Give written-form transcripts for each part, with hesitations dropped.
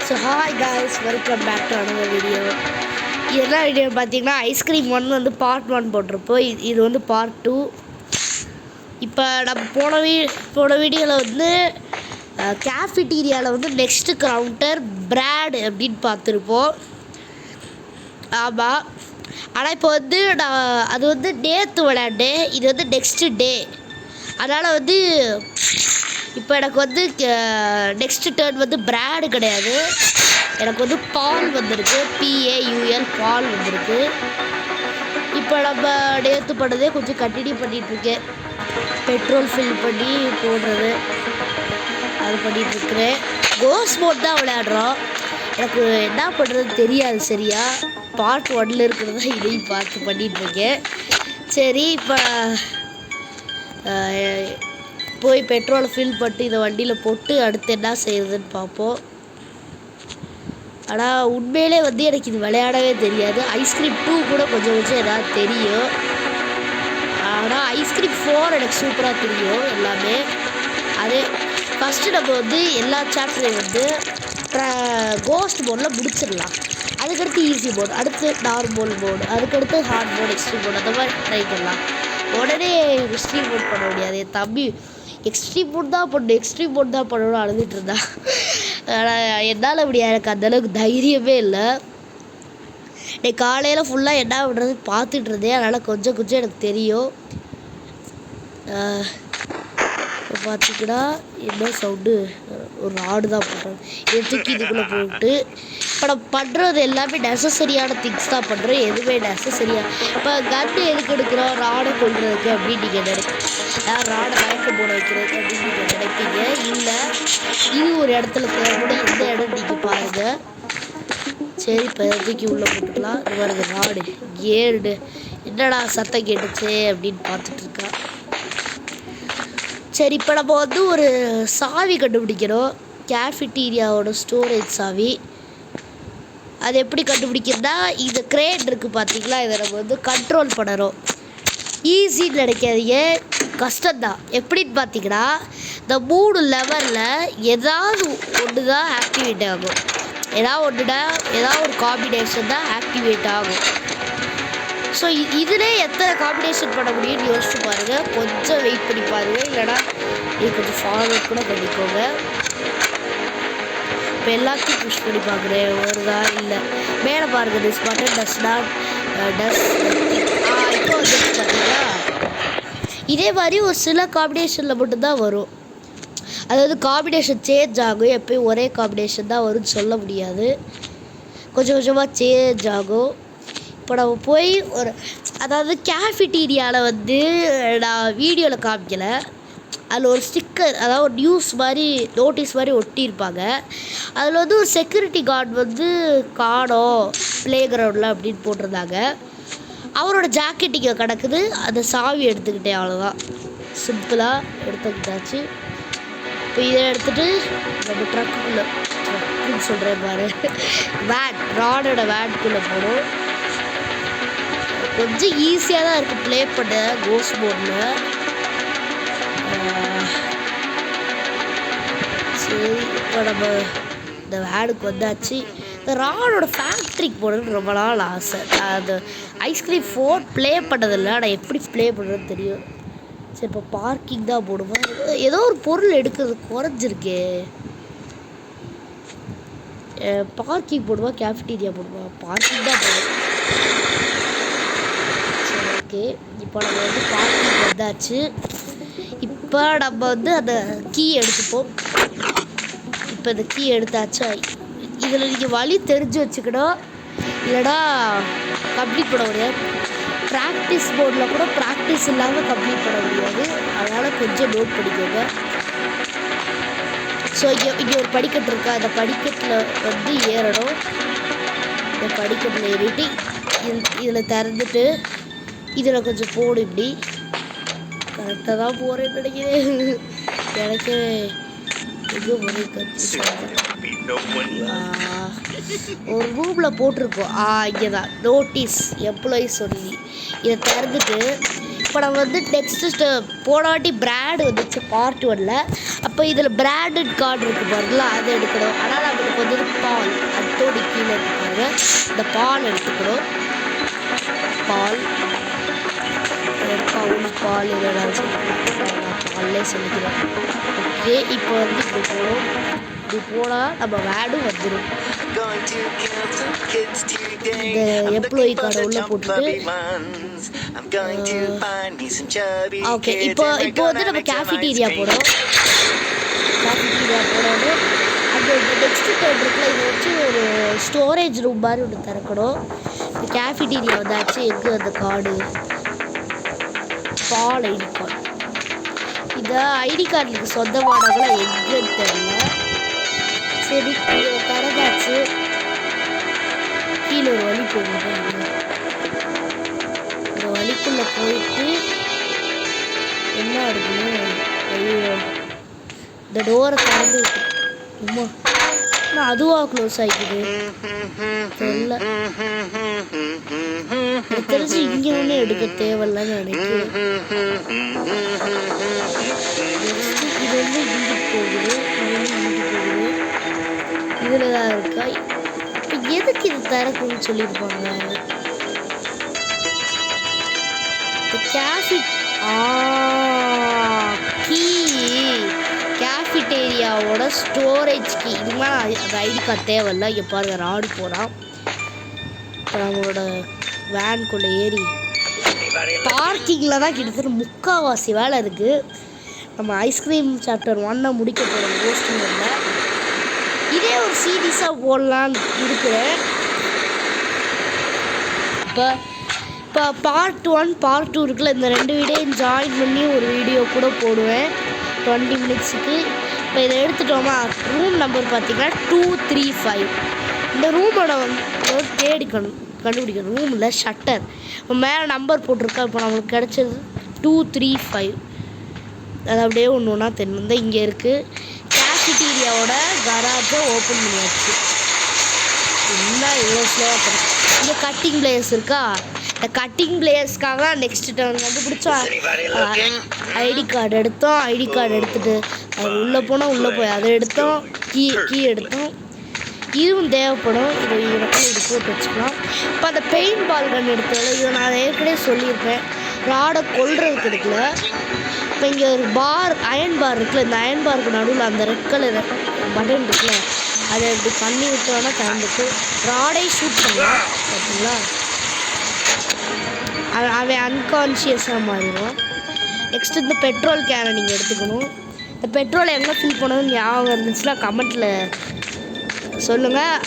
So hi guys, welcome back to another video. என்ன வீடியோ பார்த்தீங்கன்னா, ஐஸ்கிரீம் ஒன் வந்து பார்ட் 1 போட்டிருப்போம். இது வந்து பார்ட் 2. இப்போ நம்ம போன வீடியோவில் வந்து கேஃபிட்டீரியாவில் வந்து நெக்ஸ்ட்டு கவுண்டர் பிராட் அப்படின்னு பார்த்துருப்போம். ஆமாம், ஆனால் இப்போ வந்து அது வந்து நேற்று விளையாண்டேன், இது வந்து நெக்ஸ்ட்டு டே. அதனால் வந்து இப்போ எனக்கு வந்து நெக்ஸ்ட்டு டேர்ன் வந்து பிராடு கிடையாது, எனக்கு வந்து பால் வந்திருக்கு. PAUL பால் வந்திருக்கு. இப்போ நம்ம நேற்று பண்ணதே கொஞ்சம் கண்டினியூ பண்ணிகிட்ருக்கேன். பெட்ரோல் ஃபில் பண்ணி போடுறது அது பண்ணிகிட்ருக்குறேன். கோஸ் மோட் தான் விளையாடுறோம். எனக்கு என்ன பண்ணுறது தெரியாது சரியா. பார்ட் 1 இருக்கிறது தான் இதையும் பார்த்து பண்ணிகிட்ருக்கேன். சரி, இப்போ போய் பெட்ரோலை ஃபில் பண்ணிட்டு இதை வண்டியில் போட்டு அடுத்து என்ன செய்கிறதுன்னு பார்ப்போம். ஆனால் உண்மையிலே வந்து எனக்கு இது விளையாடவே தெரியாது. ஐஸ்கிரீம் 2 கூட கொஞ்சம் ஏதாவது தெரியும், ஆனால் ஐஸ்கிரீம் 4 எனக்கு சூப்பராக தெரியும் எல்லாமே. அதே ஃபஸ்ட்டு நம்ம வந்து எல்லா சாப்டரையும் வந்து கோஸ்ட் மோடில் முடிச்சிடலாம். அதுக்கடுத்து ஈஸி மோட், அடுத்து நார்மல் மோடு, அதுக்கடுத்து ஹார்ட் மோட், எக்ஸ்ட்ரீம் மோட், அந்த மாதிரி ட்ரை பண்ணலாம். உடனே எக்ஸ்ட்ரீம் மோட் பண்ண முடியாது. என் தம்பி எக்ஸ்ட்ரீம் மோட் தான் பண்ணணும்னு அழுதுட்டு இருந்தான். ஆனால் என்னால் அப்படியா, எனக்கு அந்தளவுக்கு தைரியமே இல்லை. காலையில் ஃபுல்லாக என்ன பண்ணுறது பார்த்துட்டு இருந்தேன். அதனால் கொஞ்சம் எனக்கு தெரியும். இப்போ பார்த்திங்கன்னா என்ன சவுண்டு, ஒரு ராடு தான் பண்ணுறோம். இதை தூக்கி இதுக்குள்ளே போட்டு இப்போ நம்ம பண்ணுறது எல்லாமே நெசசரியான திங்ஸ் தான் பண்ணுறோம், எதுவுமே நெசசரியாக. இப்போ கன்று எதுக்கு எடுக்கிறோம், ராடை கொள்றதுக்கு அப்படின்னு நீங்கள் நினைப்பீங்க. ராடை மயக்க போட வைக்கிறதுக்கு அப்படின்னு நீங்கள் நினைப்பீங்க. இல்லை, இது ஒரு இடத்துல தேவைப்படும். இந்த இடம் நீங்கள் பாருங்கள். சரி, இப்போ தூக்கி உள்ளே போட்டுக்கலாம். இது பாருங்க, ராடு ஏடு. என்னடா சத்தம் கேட்டுச்சு அப்படின்னு பார்த்துட்ருக்கா. சரி, இப்போ நம்ம வந்து ஒரு சாவி கண்டுபிடிக்கிறோம், கேஃபிட்டீரியாவோட ஸ்டோரேஜ் சாவி. அது எப்படி கண்டுபிடிக்கிறதுனா, இந்த கிரேட் இருக்குது பார்த்தீங்களா, இதை நம்ம வந்து கண்ட்ரோல் பண்ணணும். ஈஸின்னு நினைக்காதீங்க, கஷ்டம்தான். எப்படின்னு பார்த்தீங்கன்னா, இந்த 3 லெவலில் ஏதாவது ஒன்று தான் ஆக்டிவேட் ஆகும். ஏதாவது ஒரு காம்பினேஷன் தான் ஆக்டிவேட் ஆகும். ஸோ இதிலே எத்தனை காம்பினேஷன் பண்ண முடியும்னு யோசிச்சு பாருங்கள். கொஞ்சம் வெயிட் பண்ணி பாருங்கள், இல்லைனா இது கொஞ்சம் ஃபார்வர்ட் கூட பண்ணிக்கோங்க. இப்போ எல்லாத்தையும் புஷ் பண்ணி பார்க்குறேன், வருதா இல்லை. மேலே பாருங்கள், திஸ் பட்டன் டஸ் நாட் டஸ். இப்போ வந்து பார்த்தீங்களா, இதே மாதிரி ஒரு சில காம்பினேஷனில் மட்டும்தான் வரும். அதாவது காம்பினேஷன் சேஞ்ச் ஆகும், எப்போயும் ஒரே காம்பினேஷன் தான் வரும்னு சொல்ல முடியாது. கொஞ்சமாக சேஞ்ச் ஆகும். இப்போ நம்ம போய் அதாவது கேஃபிட்டீரியாவில் வந்து நான் வீடியோவில் காமிக்கலை, அதில் ஒரு ஸ்டிக்கர், அதாவது ஒரு நியூஸ் மாதிரி நோட்டீஸ் மாதிரி ஒட்டியிருப்பாங்க. அதில் வந்து ஒரு செக்யூரிட்டி கார்டு வந்து காணோம் ப்ளே கிரவுண்டில் அப்படின்னு போட்டிருந்தாங்க. அவரோட ஜாக்கெட் இங்கே கிடக்குது, அந்த சாவி எடுத்துக்கிட்டேன், அவ்வளோதான். சிம்பிளாக எடுத்துக்கிட்டாச்சு. இப்போ இதை எடுத்துகிட்டு நம்ம ட்ரக்குள்ளே சொல்கிறேன் பாரு, ராடோட வேனுக்குள்ளே போகணும். கொஞ்சம் ஈஸியாக தான் இருக்குது ப்ளே பண்ண கோஸ்ட் மோடில். சரி, இப்போ நம்ம இந்த வேனுக்கு வந்தாச்சு. இந்த ராடோட ஃபேக்ட்ரிக்கு போடணும்னு ரொம்ப நாள் ஆசை. நான் அந்த ஐஸ்கிரீம் 4 ப்ளே பண்ணதில்லை, ஆனால் எப்படி ப்ளே பண்ணுறதுன்னு தெரியும். சரி, இப்போ பார்க்கிங் தான் போடுவேன். ஏதோ ஒரு பொருள் எடுக்கிறது குறைஞ்சிருக்கே. பார்க்கிங் போடுவா, கேஃபிட்டீரியா போடுவா, பார்க்கிங் தான் போடுவேன். சரி, ஓகே. இப்போ நம்ம வந்து பார்க்கிங் வந்தாச்சு. இப்போ நம்ம வந்து அந்த கீ எடுத்துப்போம். இப்போ இந்த கீ எடுத்தாச்சா, இதில் நீங்கள் வழி தெரிஞ்சு வச்சுக்கணும், இல்லைனா கம்ப்ளீட் பண்ண முடியாது. ப்ராக்டிஸ் போர்டில் கூட ப்ராக்டிஸ் இல்லாமல் கம்ப்ளீட் பண்ண முடியாது, அதனால் கொஞ்சம் நோட் பண்ணிக்கோங்க. ஸோ இங்கே ஒரு படிக்கட்டு இருக்கா, அந்த படிக்கட்டில் வந்து ஏறணும். இந்த படிக்கட்டில் ஏறிட்டு இதில் திறந்துட்டு இதில் கொஞ்சம் போடு. இப்படி கரெக்டாக தான் போகிறேன்னு நினைக்கிறேன். எனக்கு எங்கே ஒரு ரூமில் போட்டிருக்கோம். இங்கே தான் நோட்டீஸ் எம்ப்ளாயிஸ் சொல்லி இதை திறந்துட்டு இப்போ நம்ம வந்து நெக்ஸ்ட்டு போன வாட்டி பிராண்ட் வந்துச்சு பார்ட் 1ல். அப்போ இதில் பிராண்டட் கார்டு இருக்குது பாருங்களா, அதை எடுக்கணும். ஆனால் நம்மளுக்கு இப்போ வந்து பால் அதோடு கீழே இருக்காங்க. இந்த பால் எடுத்துக்கணும். பால் பால் இதெல்லாம் பால்லே சொல்லிக்கிறேன். ஓகே, இப்போ வந்து இப்படி போகணும். இப்படி போனால் நம்ம வேடும் வந்துடும். இந்த எம்ப்ளாயி கார்டை உள்ள போட்டுட்டு ஓகே, இப்போ வந்து நம்ம கேஃபிடீரியா போனோம். கேஃபிடீரியா போனோன்னு அந்த நெக்ஸ்ட் டேர்ன் இருக்குல்ல, இதை வச்சு ஒரு ஸ்டோரேஜ் ரூம் மாதிரி ஒன்று திறக்கணும். இந்த கேஃபிடீரியா வந்தாச்சு. எங்கே அந்த கார்டு? பால் ஐடி கார்டு. இந்த ஐடி கார்டுக்கு சொந்தமானவங்கள எங்கன்னு தெரியல. சரி, இதை திறந்தாச்சு. கீழே ஒரு வழி போகுது. இந்த வழிக்குள்ளே போயிட்டு என்ன இருக்குன்னு ஐயோ இந்த டோரை திறந்து விட்டு அம்மா அதுவா க்ளோஸ் ஆகிக்குது தெரியல. தெரிஞ்சு இங்கே ஒன்று எடுக்க தேவையில்லன்னு நினைக்கிறேன். இது வந்து இங்கிட்டு போகுது, இது வந்து இங்கிட்டு போகுது. இதில் தான் இருக்கா? இப்போ எதுக்கு இது திறக்குன்னு சொல்லியிருப்பாங்க. கீ கேஃபிடேரியாவோட ஸ்டோரேஜ் கீ. இதுமாதிரி அந்த ஐடி கார்டு தேவையில்ல. இங்கே பாருங்கள், ராடு போகிறான். இப்போ நம்மளோட வேனுக்குள்ளே ஏறி பார்க்கிங்கில் தான் கிட்டத்தட்ட முக்கால்வாசி வேலை இருக்குது. நம்ம ஐஸ்கிரீம் சாப்டர் 1 முடிக்க போகிறோம் போஸ்டிங்கில். இதே ஒரு சீரியஸாக போடலான்னு இருக்கிறேன். இப்போ பார்ட் 1 பார்ட் 2 இருக்குல்ல, இந்த 2 வீடியோயும் ஜாயின் பண்ணி ஒரு வீடியோ கூட போடுவேன் 20 மினிட்ஸுக்கு. இப்போ இதை எடுத்துட்டோமா, ரூம் நம்பர் பார்த்திங்கன்னா 235. இந்த ரூமோட வந்து கண்டுபிடிக்கணும். ரூமில் ஷட்டர் மேலே நம்பர் போட்டிருக்கா. இப்போ நம்மளுக்கு கிடச்சது 235. அது அப்படியே ஒன்று ஒன்றா தெரியும். இங்கே இருக்குது. கேஃபிடீரியாவோட கராஜை ஓப்பன் பண்ணியாச்சு. என்ன இவ்வளோ ஸ்லோவாக தெரியும். இங்கே கட்டிங் பிளேயர்ஸ் இருக்கா. இந்த கட்டிங் பிளேயர்ஸ்க்காக தான் நெக்ஸ்ட் டர்ன் கண்டுபிடிச்சோம். ஐடி கார்டு எடுத்தோம். ஐடி கார்டு எடுத்துகிட்டு அது உள்ளே போனால் உள்ளே போய் அதை எடுத்தோம். கீ எடுத்தோம். இதுவும் தேவைப்படும். இது போட்டு வச்சுக்கலாம். இப்போ அந்த பெயிண்ட் பால் கன் எடுத்ததில்ல, இதை நான் ஏற்கனவே சொல்லியிருப்பேன். ராடை கொல்றதுக்கு எடுக்கல. இப்போ இங்கே ஒரு அயன் பார் இருக்குல்ல, இந்த அயன் பாருக்கு நடுவில் அந்த ரெட் கலர் பட்டன் இருக்குல்ல, அதை இப்படி பண்ணி விட்டோன்னா கலந்துட்டு ராடை ஷூட் பண்ணலாம். பார்த்தீங்களா, அவன் அன்கான்ஷியஸாக மாறிடும். நெக்ஸ்ட் இந்த பெட்ரோல் கேனை நீங்கள் எடுத்துக்கணும். இந்த பெட்ரோலை எங்கே ஃபில் பண்ணணும்னு ஞாபகம் இருந்துச்சுன்னா கமெண்ட்டில் சொல்லுங்கள்.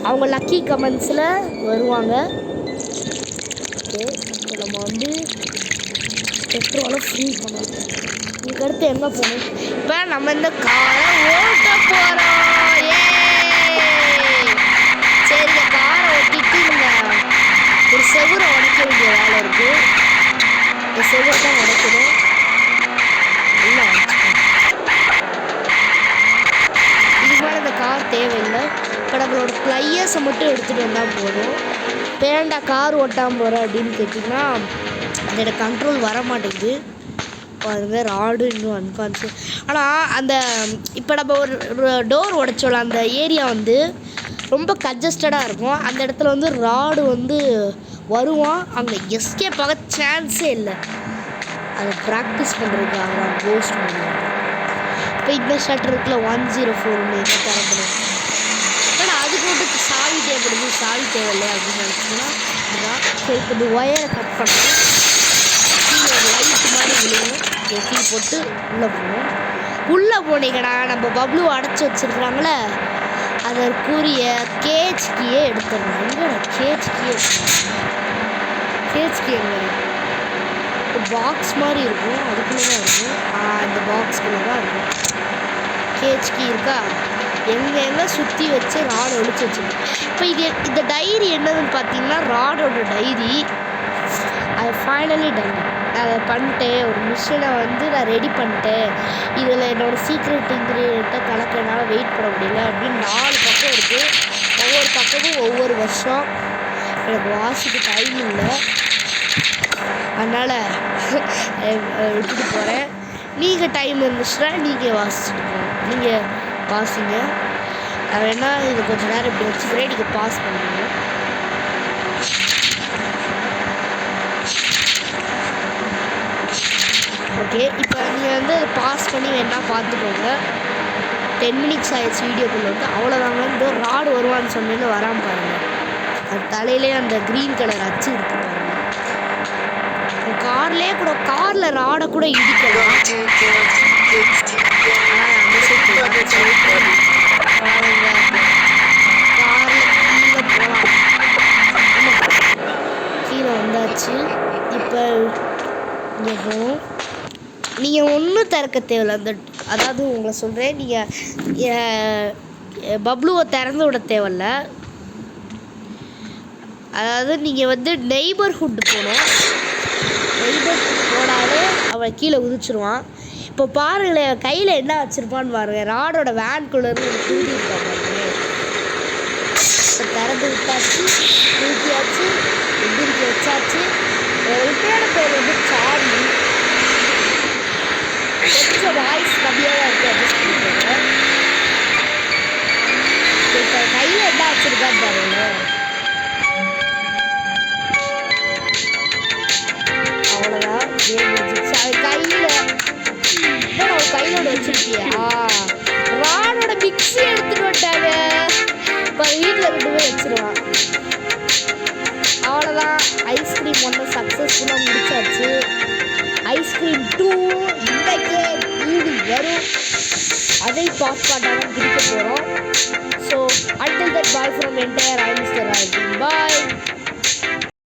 அவங்க லக்கி கமெண்ட்ஸில் வருவாங்க. ஓகே, இப்போ நம்ம வந்து பெட்ரோலை ஃபில் பண்ணணும். இதுக்கடுத்து எங்கே போகணும்? இப்போ நம்ம இந்த காரை ஓட்ட போகிறோம். சரி, இந்த காரை ஓட்டிட்டு நீங்கள் ஒரு செவுரை உடைக்க வேண்டிய வேலை இருக்குது. இந்த செவுரை தான் உடைக்கணும். இல்லை, இதுக்கு மேலே இந்த கார் தேவையில்லை. இப்போ நம்மளோட ப்ளையர்ஸை மட்டும் எடுத்துகிட்டு வந்தால் போதும். பேண்டா கார் ஓட்டாமல் போகிற அப்படின்னு கேட்டிங்கன்னா அதோட கண்ட்ரோல் வர மாட்டேங்குது. பாருங்க, ராடு இன்னும் அன்கான்ஷியஸ். ஆனால் அந்த இப்போ நம்ம ஒரு டோர் உடைச்சோல அந்த ஏரியா வந்து ரொம்ப கன்ஜஸ்டடாக இருக்கும். அந்த இடத்துல வந்து ராடு வந்து வருவான். அங்கே எஸ்கேப் ஆக சான்ஸே இல்லை. அதை ப்ராக்டிஸ் பண்ணுறதுக்காக தான் கோஸ்ட் பண்ணுவாங்க. இப்போ இந்த ஷட்டர் இருக்குல்ல 104 இதை திறக்கணும். ஆனால் அதுக்கு மட்டும் சாவி தேவைப்படுது. சாவி தேவையில்லை அப்படின்னு நினச்சிங்கன்னா இதுதான். சரி, இப்போ இந்த ஒயரை கட் பண்ணணும். கீழே ஒரு லைட் மாதிரி விழுவும். கீ போட்டு உள்ளே போகணும். உள்ளே போனீங்கன்னா நம்ம பப்ளு அடைச்சி வச்சுருக்குறாங்களே அதற்குரிய கேஜ் கீயை எடுத்துடணும். எங்கே கேஜ் கீ எங்கே பாக்ஸ் மாதிரி இருக்கும், அதுக்குள்ளே தான் இருக்கும். அந்த பாக்ஸ்குள்ளே தான் இருக்கும். கேஜ் கீ இருக்கா, எங்கே சுற்றி வச்சு ராடை ஒழிச்சு வச்சுருக்கேன். இப்போ இந்த டைரி என்னதுன்னு பார்த்தீங்கன்னா ராடோட டைரி. அது ஃபைனலி டன். அதை பண்ணிட்டேன். ஒரு மிஷினை வந்து நான் ரெடி பண்ணிட்டேன். இதில் என்னோடய சீக்ரெட் இன்க்ரீடியண்ட்டை கணக்கு என்னால் வெயிட் பண்ண முடியல அப்படின்னு 4 பக்கம் இருக்குது. ஒவ்வொரு பக்கமும் ஒவ்வொரு வருஷம். எனக்கு வாசிக்க டைம் இல்லை, அதனால் விட்டுட்டு போகிறேன். நீங்கள் டைம் இருந்துச்சுன்னா நீங்கள் வாசிச்சுட்டு போங்க. நீங்கள் வாசிங்க. நான் வேணா இது கொஞ்சம் நேரம் இப்படி வச்சுக்கிறேன், நீங்கள் பாஸ் பண்ணுங்க. ஓகே, இப்போ நீங்கள் வந்து அதை பாஸ் பண்ணி வேணா பார்த்துக்கோங்க. 10 minutes ஆயிடுச்சு வீடியோக்குள்ளே வந்து. அவ்வளோதாங்க. இந்த ராடு வருவான்னு சொன்னேன்னு வராமல் பாருங்கள். அது தலையிலே அந்த க்ரீன் கலர் அச்சு இருக்கு பாருங்கள். கார்லேயே கூட காரில் ராடை கூட இடிக்கலாம். கீழே வந்தாச்சு. இப்போ இங்கே போகணும். நீங்கள் ஒன்றும் திறக்க தேவையில்லை. அதாவது உங்களை சொல்கிறேன், நீங்கள் பப்ளுவை திறந்து விட தேவையில்ல. அதாவது நீங்கள் வந்து நெய்பர்ஹுட் போகணும். நெய்பர்ஹுட் போனாலே அவன் கீழே குதிச்சிருவான். இப்போ பாருங்களேன், கையில் என்ன வச்சுருப்பான்னு பாருங்கள். ராடோட வேன்குள்ளேருந்து ஒரு தூக்கி இருக்காங்க. இப்போ திறந்து விட்டாச்சு, தூக்கியாச்சு, எதிர்க்க வச்சாச்சு. உண்மையான பேர் வந்து சார்லி. கொஞ்சம் வாய்ஸ் கம்மியாக தான் இருக்குது, அட்ஜஸ்ட் பண்ணிக்கோங்க. இப்போ கையில் என்ன வச்சுருக்கான்னு பாருங்களேன். அவ்வளோதான், கேம் முடிஞ்சிச்சு. அது கையில் அவன் கையோட வச்சுருக்கியா? ராடோட மிக்ஸி எடுத்துகிட்டு வந்துட்டாங்க. இப்போ வீட்டில் கொண்டு போய் வச்சுருவான். அவ்வளோதான், ஐஸ்கிரீம் 1 சக்ஸஸ்ஃபுல்லாக முடிச்சாச்சு. ஐஸ்கிரீம் 2 இன்றைக்கே ஈவினிங் வரும். அதை பாஸ் பண்ணாமல் பிரிக்க போகிறோம். So until that, bye from entire I Mr. Rajan. Bye.